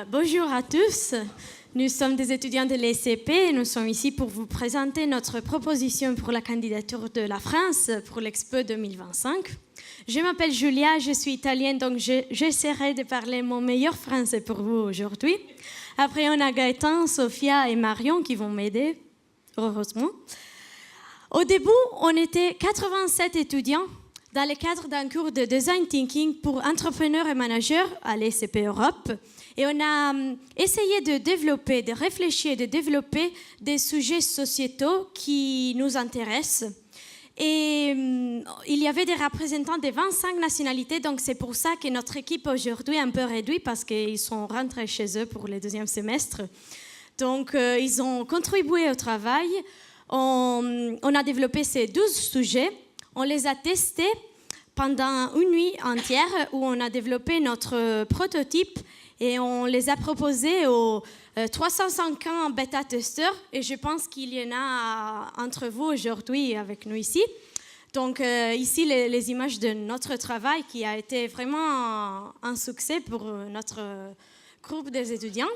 Bonjour à tous. Nous sommes des étudiants de l'ECP et nous sommes ici pour vous présenter notre proposition pour la candidature de la France pour l'Expo 2025. Je m'appelle Julia, je suis italienne, donc j'essaierai de parler mon meilleur français pour vous aujourd'hui. Après, on a Gaëtan, Sophia et Marion qui vont m'aider, heureusement. Au début, on était 87 étudiants dans le cadre d'un cours de Design Thinking pour entrepreneurs et managers à l'ECP Europe. Et on a essayé de réfléchir, de développer des sujets sociétaux qui nous intéressent. Et il y avait des représentants de 25 nationalités, donc c'est pour ça que notre équipe aujourd'hui est un peu réduite parce qu'ils sont rentrés chez eux pour le deuxième semestre. Donc ils ont contribué au travail. On a développé ces 12 sujets. On les a testés pendant une nuit entière où on a développé notre prototype et on les a proposés aux 350 bêta-testeurs. Et je pense qu'il y en a entre vous aujourd'hui avec nous ici. Donc ici, les images de notre travail qui a été vraiment un succès pour notre groupe des étudiants.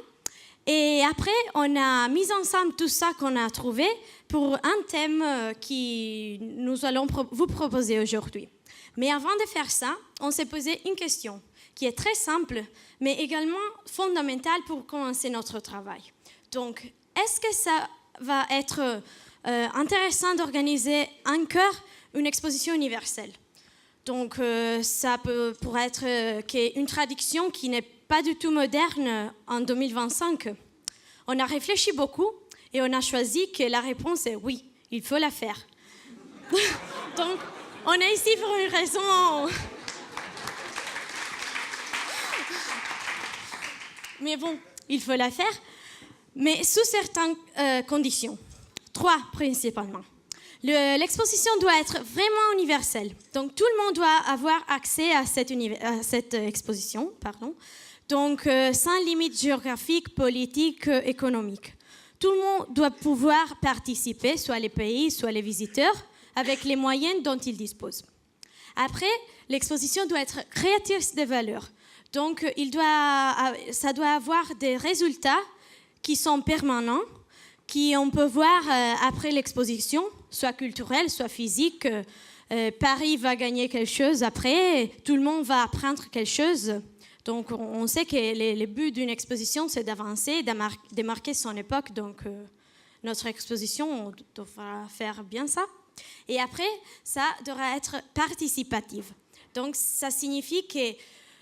Et après, on a mis ensemble tout ça qu'on a trouvé pour un thème que nous allons vous proposer aujourd'hui. Mais avant de faire ça, on s'est posé une question qui est très simple, mais également fondamentale pour commencer notre travail. Donc, est-ce que ça va être intéressant d'organiser encore une exposition universelle? Donc, ça pourrait être une traduction qui n'est pas du tout moderne en 2025. On a réfléchi beaucoup et on a choisi que la réponse est oui, il faut la faire. Donc, on est ici pour une raison. Mais bon, il faut la faire, mais sous certaines conditions. 3 principalement. L'exposition doit être vraiment universelle. Donc, tout le monde doit avoir accès à cette exposition. Donc, sans limite géographique, politique, économique. Tout le monde doit pouvoir participer, soit les pays, soit les visiteurs, avec les moyens dont ils disposent. Après, l'exposition doit être créatrice de valeur. Donc, ça doit avoir des résultats qui sont permanents, qu'on peut voir après l'exposition, soit culturelle, soit physique. Paris va gagner quelque chose après, tout le monde va apprendre quelque chose. Donc, on sait que le but d'une exposition, c'est d'avancer, de marquer son époque. Donc, notre exposition devra faire bien ça. Et après, ça devra être participatif. Donc, ça signifie que,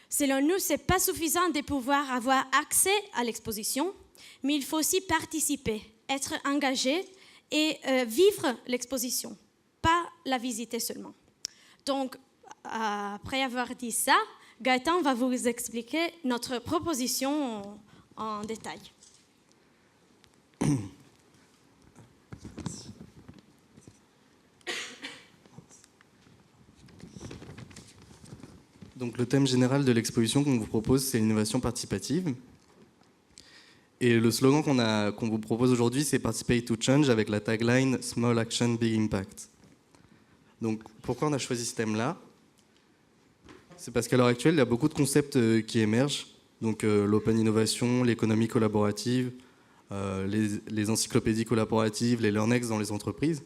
selon nous, ce n'est pas suffisant de pouvoir avoir accès à l'exposition, mais il faut aussi participer, être engagé et vivre l'exposition, pas la visiter seulement. Donc, après avoir dit ça, Gaëtan va vous expliquer notre proposition en détail. Donc, le thème général de l'exposition qu'on vous propose, c'est l'innovation participative. Et le slogan qu'on vous propose aujourd'hui, c'est Participate to Change avec la tagline Small Action, Big Impact. Donc, pourquoi on a choisi ce thème-là? C'est parce qu'à l'heure actuelle, il y a beaucoup de concepts qui émergent. Donc, l'open innovation, l'économie collaborative, les encyclopédies collaboratives, les LearnX dans les entreprises.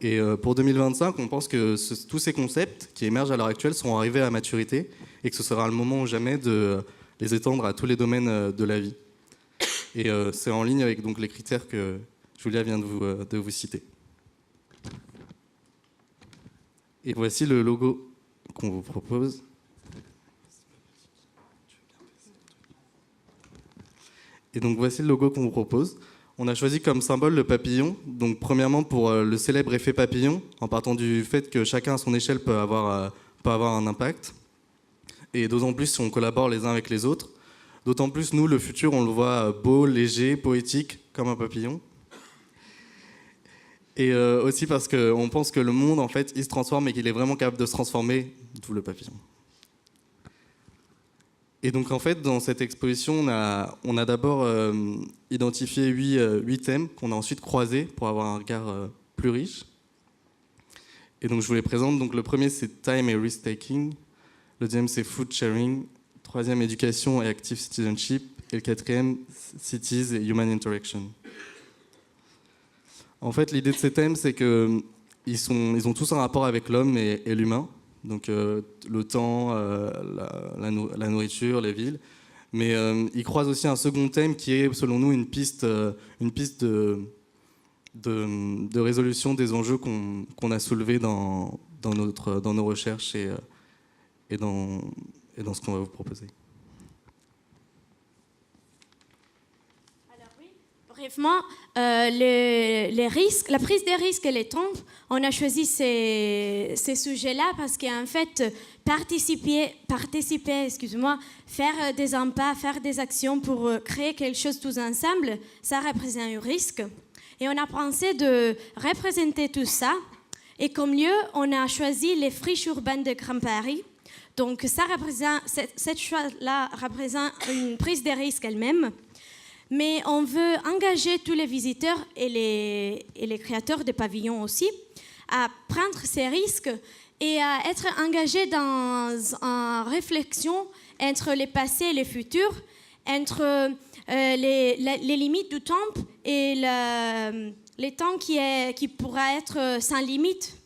Et pour 2025, on pense que tous ces concepts qui émergent à l'heure actuelle seront arrivés à maturité et que ce sera le moment ou jamais de les étendre à tous les domaines de la vie. Et c'est en ligne avec donc, les critères que Julia vient de vous citer. Et voici le logo qu'on vous propose. Et donc voici le logo qu'on vous propose. On a choisi comme symbole le papillon, donc premièrement pour le célèbre effet papillon, en partant du fait que chacun à son échelle peut avoir un impact. Et d'autant plus si on collabore les uns avec les autres. D'autant plus, nous, le futur, on le voit beau, léger, poétique, comme un papillon. Et aussi parce qu'on pense que le monde, en fait, il se transforme et qu'il est vraiment capable de se transformer, d'où le papillon. Et donc, en fait, dans cette exposition, on a d'abord identifié 8 thèmes qu'on a ensuite croisés pour avoir un regard plus riche. Et donc, je vous les présente. Donc, le premier, c'est Time et Risk Taking. Le deuxième, c'est Food Sharing. Troisième, Éducation et Active Citizenship. Et le quatrième, Cities et Human Interaction. En fait, l'idée de ces thèmes, c'est qu'ils ont tous un rapport avec l'homme et l'humain. Donc le temps, la nourriture, les villes. Mais ils croisent aussi un second thème qui est, selon nous, une piste de résolution des enjeux qu'on a soulevés dans nos recherches et dans ce qu'on va vous proposer. Brièvement, les risques, la prise des risques et les temps, on a choisi ces sujets-là parce qu'en fait, participer, faire des pas, faire des actions pour créer quelque chose tous ensemble, ça représente un risque. Et on a pensé de représenter tout ça. Et comme lieu, on a choisi les friches urbaines de Grand Paris. Donc, cette choix-là représente une prise de risque elle-même. Mais on veut engager tous les visiteurs et les créateurs de pavillons aussi à prendre ces risques et à être engagés dans une réflexion entre le passé et le futur, entre les limites du temps et les temps qui pourra être sans limite.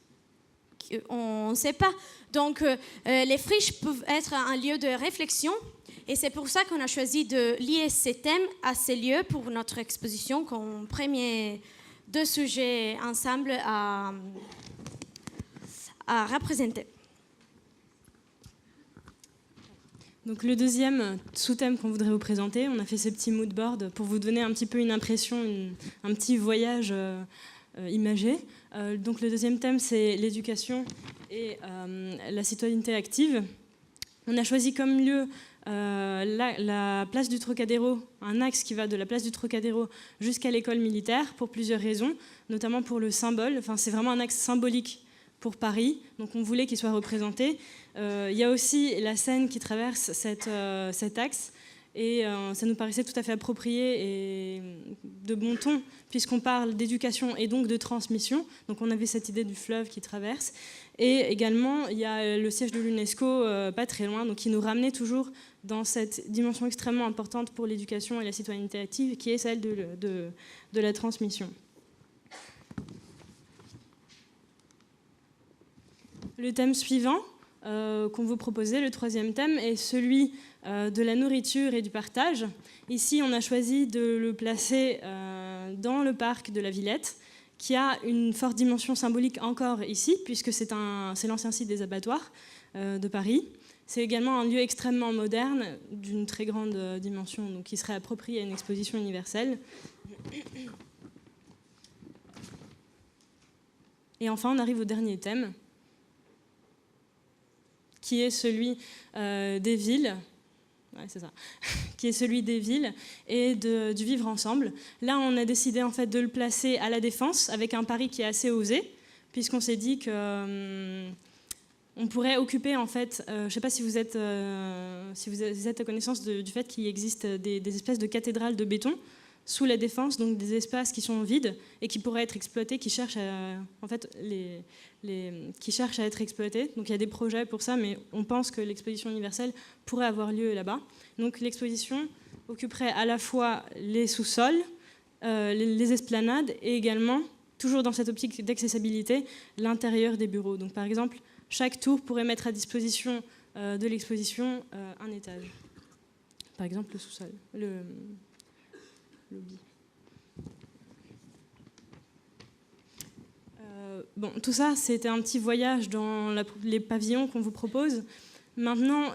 On ne sait pas. Donc, les friches peuvent être un lieu de réflexion. Et c'est pour ça qu'on a choisi de lier ces thèmes à ces lieux pour notre exposition comme premier deux sujets ensemble à représenter. Donc le deuxième sous-thème qu'on voudrait vous présenter, on a fait ces petits mood boards pour vous donner un petit peu une impression, un petit voyage imagé. Donc le deuxième thème, c'est l'éducation et la citoyenneté active. On a choisi comme lieu la place du Trocadéro, un axe qui va de la place du Trocadéro jusqu'à l'école militaire pour plusieurs raisons, notamment pour le symbole. Enfin, c'est vraiment un axe symbolique pour Paris, donc on voulait qu'il soit représenté. Il y a aussi la Seine qui traverse cet axe et ça nous paraissait tout à fait approprié et de bon ton puisqu'on parle d'éducation et donc de transmission. Donc on avait cette idée du fleuve qui traverse. Et également, il y a le siège de l'UNESCO pas très loin, donc qui nous ramenait toujours dans cette dimension extrêmement importante pour l'éducation et la citoyenneté active, qui est celle de la transmission. Le thème suivant qu'on vous proposait, le troisième thème, est celui de la nourriture et du partage. Ici, on a choisi de le placer dans le parc de la Villette, qui a une forte dimension symbolique encore ici, puisque c'est l'ancien site des abattoirs de Paris. C'est également un lieu extrêmement moderne, d'une très grande dimension, donc qui serait approprié à une exposition universelle. Et enfin, on arrive au dernier thème, qui est celui des villes. Ouais, c'est ça. Qui est celui des villes et du vivre ensemble. Là, on a décidé en fait de le placer à la Défense avec un pari qui est assez osé, puisqu'on s'est dit que on pourrait occuper en fait, je ne sais pas si vous êtes à connaissance du fait qu'il existe des espèces de cathédrales de béton sous la Défense, donc des espaces qui sont vides et qui pourraient être exploités, qui cherchent qui cherchent à être exploités. Donc il y a des projets pour ça, mais on pense que l'exposition universelle pourrait avoir lieu là-bas. Donc l'exposition occuperait à la fois les sous-sols, les esplanades et également, toujours dans cette optique d'accessibilité, l'intérieur des bureaux. Donc par exemple, chaque tour pourrait mettre à disposition de l'exposition un étage. Par exemple, le sous-sol, le lobby. Bon, tout ça, c'était un petit voyage dans les pavillons qu'on vous propose. Maintenant,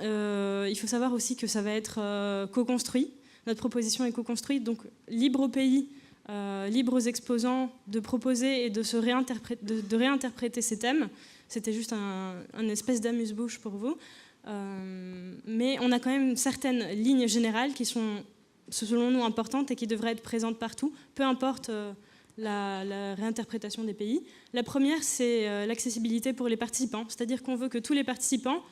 il faut savoir aussi que ça va être co-construit. Notre proposition est co-construite, donc libre au pays, libre aux exposants de proposer et de réinterpréter ces thèmes. C'était juste un espèce d'amuse-bouche pour vous. Mais on a quand même certaines lignes générales qui sont, selon nous, importantes et qui devraient être présentes partout, peu importe la réinterprétation des pays. La première, c'est l'accessibilité pour les participants, c'est-à-dire qu'on veut que tous les participants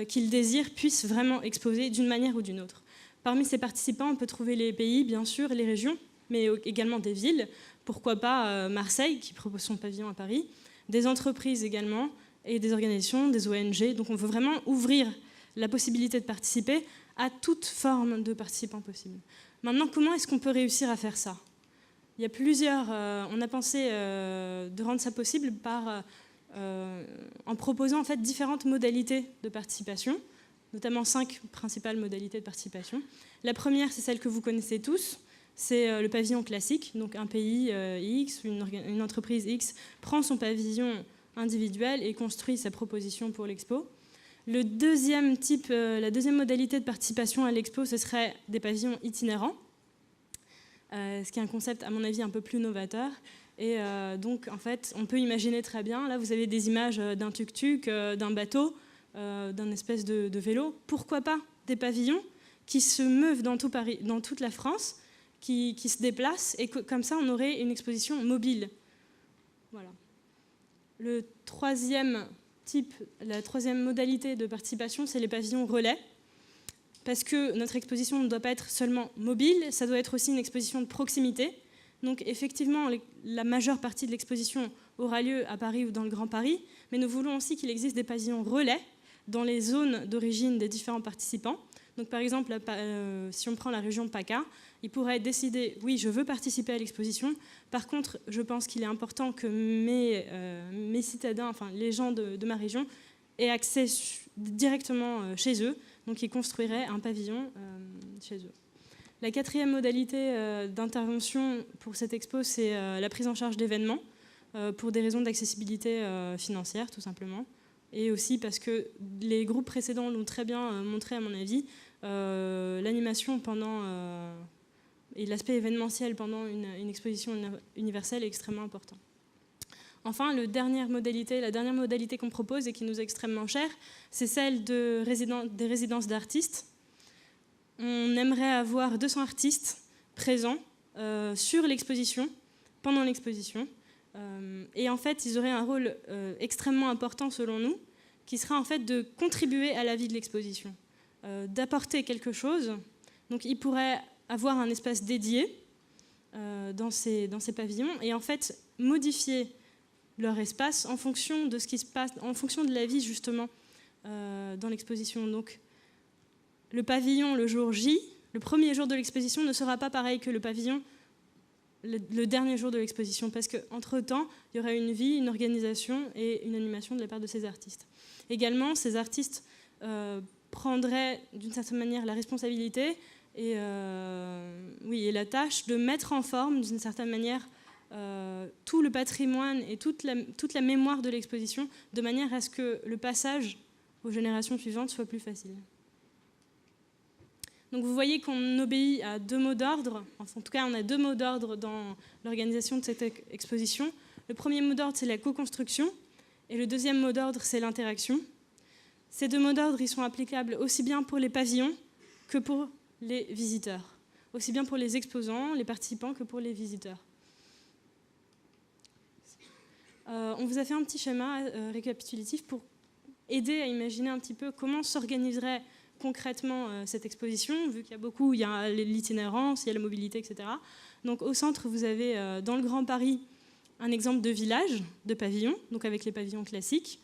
qu'ils désirent puissent vraiment exposer d'une manière ou d'une autre. Parmi ces participants, on peut trouver les pays, bien sûr, les régions, mais également des villes, pourquoi pas Marseille, qui propose son pavillon à Paris, des entreprises également, et des organisations, des ONG. Donc on veut vraiment ouvrir la possibilité de participer à toute forme de participants possible. Maintenant, comment est-ce qu'on peut réussir à faire ça ? Il y a plusieurs... on a pensé de rendre ça possible en proposant en fait différentes modalités de participation, notamment 5 principales modalités de participation. La première, c'est celle que vous connaissez tous, c'est le pavillon classique. Donc un pays X, une entreprise X prend son pavillon individuel et construit sa proposition pour l'expo. La deuxième modalité de participation à l'expo, ce serait des pavillons itinérants, ce qui est un concept, à mon avis, un peu plus novateur. Et donc, en fait, on peut imaginer très bien, là, vous avez des images d'un tuk-tuk, d'un bateau, d'un espèce de vélo. Pourquoi pas des pavillons qui se meuvent dans toute la France, qui se déplacent, et comme ça, on aurait une exposition mobile. Voilà. La troisième modalité de participation, c'est les pavillons relais. Parce que notre exposition ne doit pas être seulement mobile, ça doit être aussi une exposition de proximité. Donc effectivement, la majeure partie de l'exposition aura lieu à Paris ou dans le Grand Paris, mais nous voulons aussi qu'il existe des pavillons relais dans les zones d'origine des différents participants. Donc par exemple, si on prend la région PACA, il pourrait décider, oui, je veux participer à l'exposition, par contre, je pense qu'il est important que mes citadins, enfin les gens de ma région, aient accès directement chez eux, donc ils construiraient un pavillon chez eux. La quatrième modalité d'intervention pour cette expo, c'est la prise en charge d'événements, pour des raisons d'accessibilité financière, tout simplement. Et aussi parce que les groupes précédents l'ont très bien montré, à mon avis, l'animation et l'aspect événementiel pendant une exposition universelle est extrêmement important. Enfin, la dernière modalité qu'on propose et qui nous est extrêmement chère, c'est celle des résidences d'artistes. On aimerait avoir 200 artistes présents sur l'exposition, pendant l'exposition. Et en fait, ils auraient un rôle extrêmement important selon nous, qui sera en fait de contribuer à la vie de l'exposition, d'apporter quelque chose. Donc ils pourraient avoir un espace dédié dans ces pavillons et en fait modifier leur espace en fonction de ce qui se passe, en fonction de la vie justement dans l'exposition. Donc le pavillon le jour J, le premier jour de l'exposition ne sera pas pareil que le pavillon le dernier jour de l'exposition, parce qu'entre-temps, il y aura une vie, une organisation et une animation de la part de ces artistes. Également, ces artistes prendraient d'une certaine manière la responsabilité et la tâche de mettre en forme d'une certaine manière tout le patrimoine et toute la mémoire de l'exposition, de manière à ce que le passage aux générations suivantes soit plus facile. Donc vous voyez qu'on obéit à 2 mots d'ordre, enfin, en tout cas on a 2 mots d'ordre dans l'organisation de cette exposition. Le premier mot d'ordre, c'est la co-construction, et le deuxième mot d'ordre, c'est l'interaction. Ces 2 mots d'ordre, ils sont applicables aussi bien pour les pavillons que pour les visiteurs, aussi bien pour les exposants, les participants, que pour les visiteurs. On vous a fait un petit schéma récapitulatif pour aider à imaginer un petit peu comment s'organiserait concrètement cette exposition, vu qu'il y a l'itinérance, il y a la mobilité, etc. Donc au centre, vous avez dans le Grand Paris un exemple de village, de pavillon, donc avec les pavillons classiques.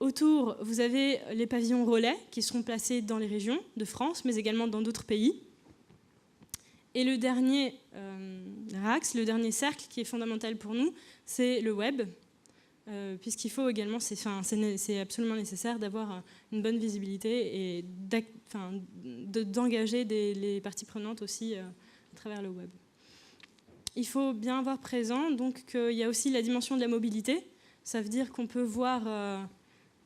Autour, vous avez les pavillons relais qui seront placés dans les régions de France, mais également dans d'autres pays. Et le dernier axe, le dernier cercle qui est fondamental pour nous, c'est le web. Puisqu'il faut également, c'est absolument nécessaire d'avoir une bonne visibilité et d'engager les parties prenantes aussi à travers le web. Il faut bien avoir présent donc, qu'il y a aussi la dimension de la mobilité. Ça veut dire qu'on peut voir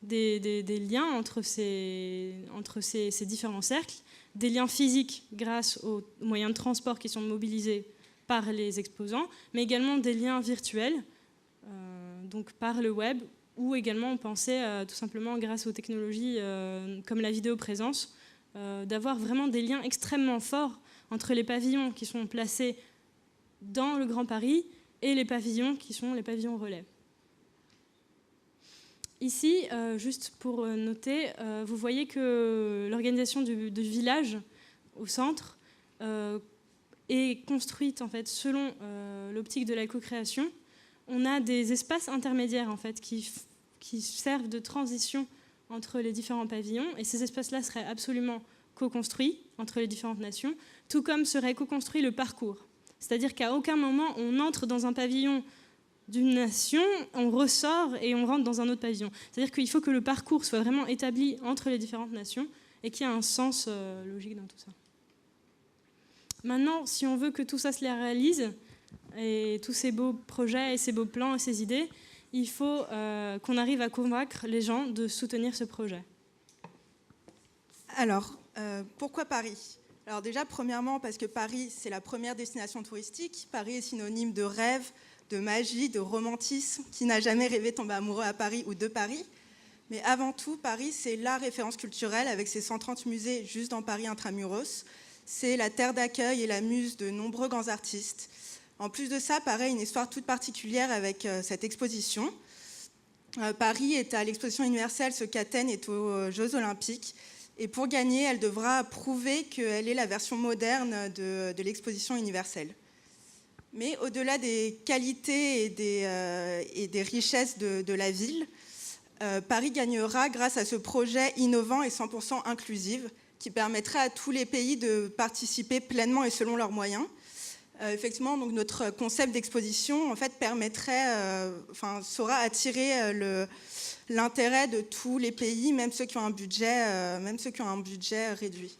des liens entre ces différents cercles, des liens physiques grâce aux moyens de transport qui sont mobilisés par les exposants, mais également des liens virtuels, donc par le web, ou également on pensait tout simplement grâce aux technologies comme la vidéoprésence, d'avoir vraiment des liens extrêmement forts entre les pavillons qui sont placés dans le Grand Paris et les pavillons qui sont les pavillons relais. Ici, juste pour noter, vous voyez que l'organisation du village au centre est construite en fait, selon l'optique de la co-création. On a des espaces intermédiaires en fait, qui servent de transition entre les différents pavillons, et ces espaces-là seraient absolument co-construits entre les différentes nations, tout comme serait co-construit le parcours. C'est-à-dire qu'à aucun moment on entre dans un pavillon d'une nation, on ressort et on rentre dans un autre pavillon. C'est-à-dire qu'il faut que le parcours soit vraiment établi entre les différentes nations et qu'il y ait un sens logique dans tout ça. Maintenant, si on veut que tout ça se réalise, et tous ces beaux projets et ces beaux plans et ces idées, il faut qu'on arrive à convaincre les gens de soutenir ce projet. Alors, pourquoi Paris ? Alors déjà, premièrement, parce que Paris, c'est la première destination touristique. Paris est synonyme de rêve, de magie, de romantisme. Qui n'a jamais rêvé tomber amoureux à Paris ou de Paris ? Mais avant tout, Paris, c'est la référence culturelle avec ses 130 musées juste dans Paris intramuros. C'est la terre d'accueil et la muse de nombreux grands artistes. En plus de ça, pareil, une histoire toute particulière avec cette exposition. Paris est à l'exposition universelle ce qu'Athènes est aux Jeux Olympiques. Et pour gagner, elle devra prouver qu'elle est la version moderne de l'exposition universelle. Mais au-delà des qualités et des richesses de la ville, Paris gagnera grâce à ce projet innovant et 100% inclusif qui permettrait à tous les pays de participer pleinement et selon leurs moyens. Effectivement, donc notre concept d'exposition en fait, saura attirer l'intérêt de tous les pays, même ceux qui ont un budget réduit.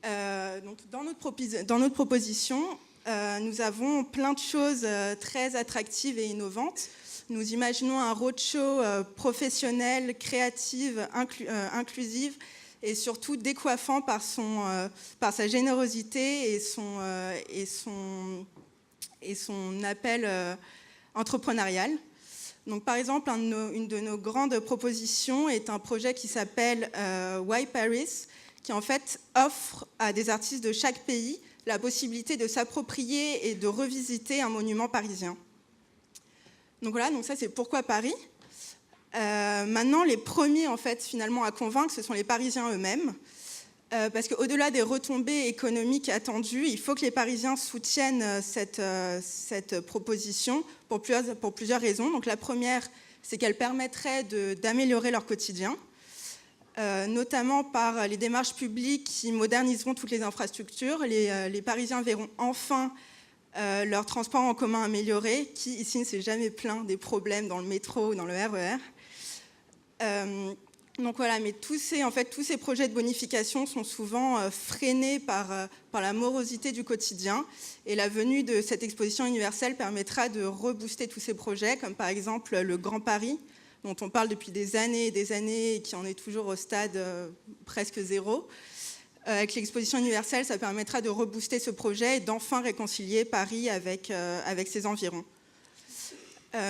Donc dans notre proposition, nous avons plein de choses très attractives et innovantes. Nous imaginons un roadshow professionnel, créatif, inclusif et surtout décoiffant par sa générosité et son appel entrepreneurial. Donc, par exemple, une de nos grandes propositions est un projet qui s'appelle Why Paris, qui en fait offre à des artistes de chaque pays la possibilité de s'approprier et de revisiter un monument parisien. Donc voilà, donc ça c'est pourquoi Paris. Maintenant, les premiers en fait finalement à convaincre, ce sont les Parisiens eux-mêmes, parce qu'au-delà des retombées économiques attendues, il faut que les Parisiens soutiennent cette proposition pour plusieurs raisons. Donc la première, c'est qu'elle permettrait d'améliorer leur quotidien, notamment par les démarches publiques qui moderniseront toutes les infrastructures. Les Parisiens verront enfin leur transport en commun amélioré, qui ici ne s'est jamais plaint des problèmes dans le métro ou dans le RER. Donc voilà, mais tous ces projets de bonification sont souvent freinés par la morosité du quotidien. Et la venue de cette exposition universelle permettra de rebooster tous ces projets, comme par exemple le Grand Paris, dont on parle depuis des années et qui en est toujours au stade presque zéro. Avec l'exposition universelle, ça permettra de rebooster ce projet et d'enfin réconcilier Paris avec ses environs.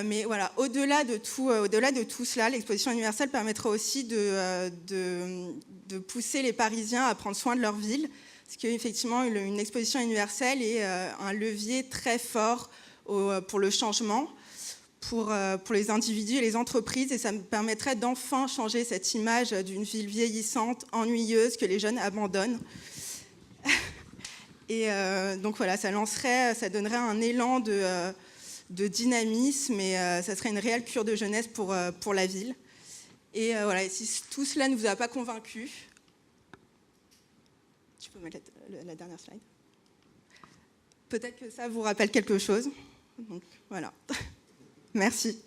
Mais voilà, au-delà de tout cela, l'exposition universelle permettra aussi de pousser les Parisiens à prendre soin de leur ville, parce qu'effectivement, une exposition universelle est un levier très fort pour le changement, pour les individus et les entreprises, et ça me permettrait d'enfin changer cette image d'une ville vieillissante, ennuyeuse, que les jeunes abandonnent. Et donc voilà, ça donnerait un élan de dynamisme et ça serait une réelle cure de jeunesse pour la ville. Et voilà, et si tout cela ne vous a pas convaincu, tu peux mettre la dernière slide. Peut-être que ça vous rappelle quelque chose. Donc voilà. Merci.